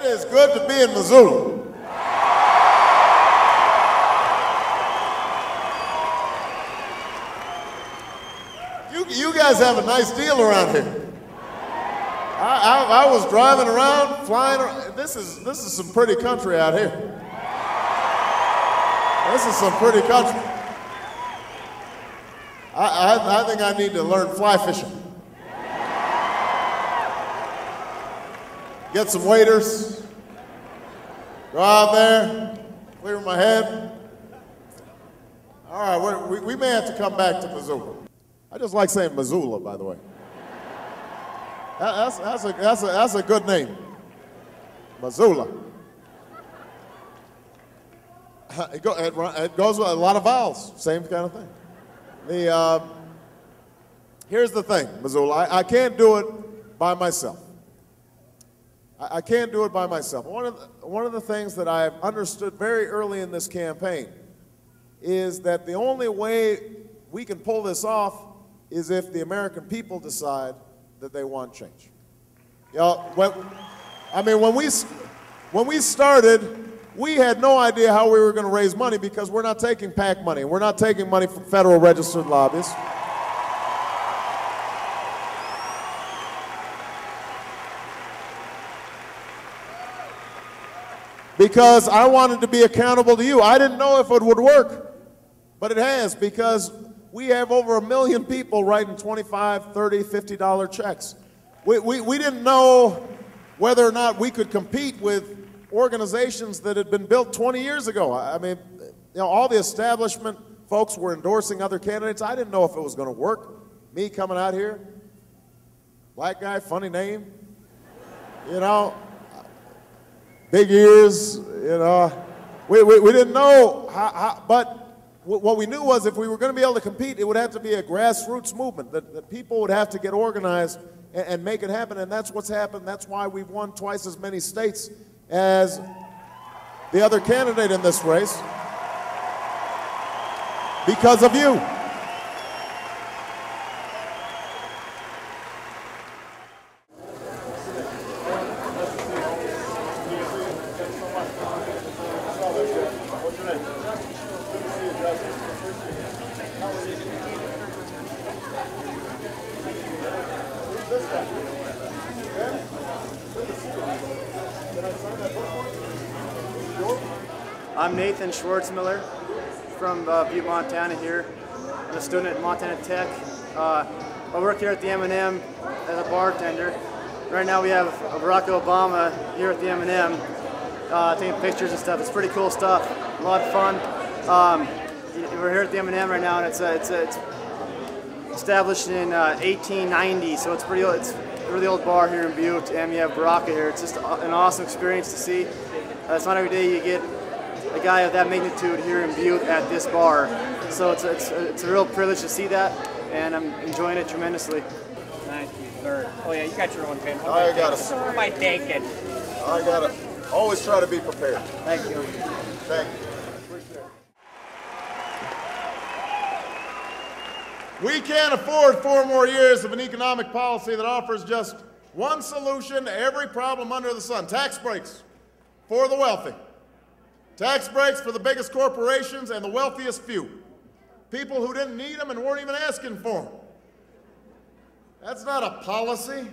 is good to be in Missoula. You guys have a nice deal around here. I was driving around, flying around. This is some pretty country out here. This is some pretty country. I think I need to learn fly fishing. Get some waders. Go out there, clear my head. All right, we may have to come back to Missoula. I just like saying Missoula, by the way. That's a good name, Missoula. It goes with a lot of vowels, same kind of thing. Here's the thing, Missoula. I can't do it by myself. I can't do it by myself. One of the things that I have understood very early in this campaign is that the only way we can pull this off is if the American people decide that they want change. You know, when we started, we had no idea how we were going to raise money because we're not taking PAC money. We're not taking money from federal registered lobbyists. Because I wanted to be accountable to you. I didn't know if it would work, but it has, because we have over 1 million people writing $25, $30, $50 checks. We didn't know whether or not we could compete with organizations that had been built 20 years ago. I mean, you know, all the establishment folks were endorsing other candidates. I didn't know if it was going to work. Me coming out here, black guy, funny name, you know, big ears, you know. We didn't know how, but what we knew was if we were going to be able to compete, it would have to be a grassroots movement, that people would have to get organized and make it happen, and that's what's happened. That's why we've won twice as many states as the other candidate in this race, because of you. I'm Nathan Schwartzmiller from Butte, Montana here. I'm a student at Montana Tech. I work here at the M&M as a bartender. Right now we have Barack Obama here at the M&M taking pictures and stuff. It's pretty cool stuff, a lot of fun. We're here at the M&M right now, and it's established in 1890, so it's pretty old. It's a really old bar here in Butte, and we have Barack here. It's just an awesome experience to see. It's not every day you get a guy of that magnitude here in Butte at this bar. So it's a real privilege to see that, and I'm enjoying it tremendously. 93rd. Oh yeah, you got your own pen. I got it. What am I thinking? I got it. Always try to be prepared. Thank you. Thank you. We can't afford 4 more years of an economic policy that offers just one solution to every problem under the sun: tax breaks for the wealthy. Tax breaks for the biggest corporations and the wealthiest few. People who didn't need them and weren't even asking for them. That's not a policy.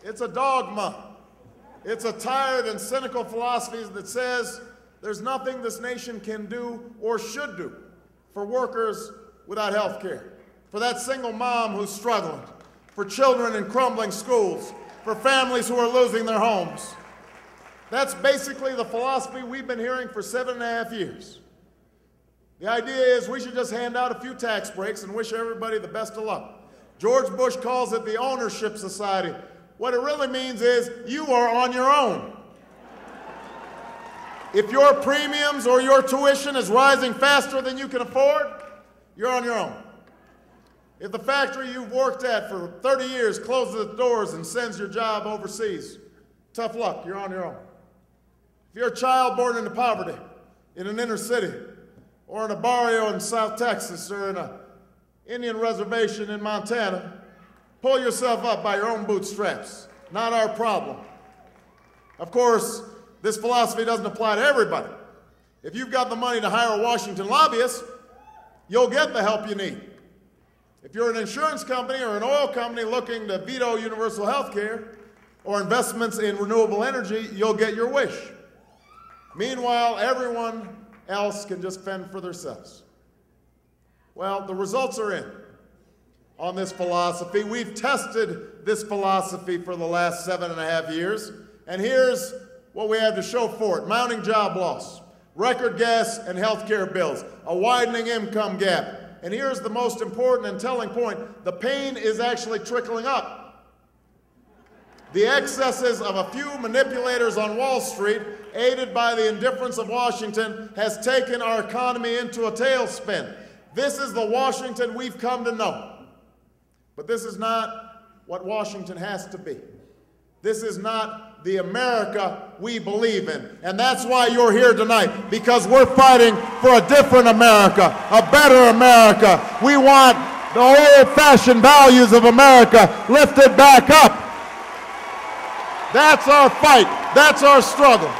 It's a dogma. It's a tired and cynical philosophy that says there's nothing this nation can do or should do for workers without health care, for that single mom who's struggling, for children in crumbling schools, for families who are losing their homes. That's basically the philosophy we've been hearing for 7.5 years. The idea is we should just hand out a few tax breaks and wish everybody the best of luck. George Bush calls it the ownership society. What it really means is you are on your own. If your premiums or your tuition is rising faster than you can afford, you're on your own. If the factory you've worked at for 30 years closes its doors and sends your job overseas, tough luck, you're on your own. If you're a child born into poverty in an inner city, or in a barrio in South Texas, or in an Indian reservation in Montana, pull yourself up by your own bootstraps. Not our problem. Of course, this philosophy doesn't apply to everybody. If you've got the money to hire a Washington lobbyist, you'll get the help you need. If you're an insurance company or an oil company looking to veto universal health care or investments in renewable energy, you'll get your wish. Meanwhile, everyone else can just fend for themselves. Well, the results are in on this philosophy. We've tested this philosophy for the last 7.5 years, and here's what we have to show for it. Mounting job loss, record gas and health care bills, a widening income gap. And here's the most important and telling point. The pain is actually trickling up. The excesses of a few manipulators on Wall Street, aided by the indifference of Washington, has taken our economy into a tailspin. This is the Washington we've come to know. But this is not what Washington has to be. This is not the America we believe in. And that's why you're here tonight, because we're fighting for a different America, a better America. We want the old-fashioned values of America lifted back up. That's our fight. That's our struggle.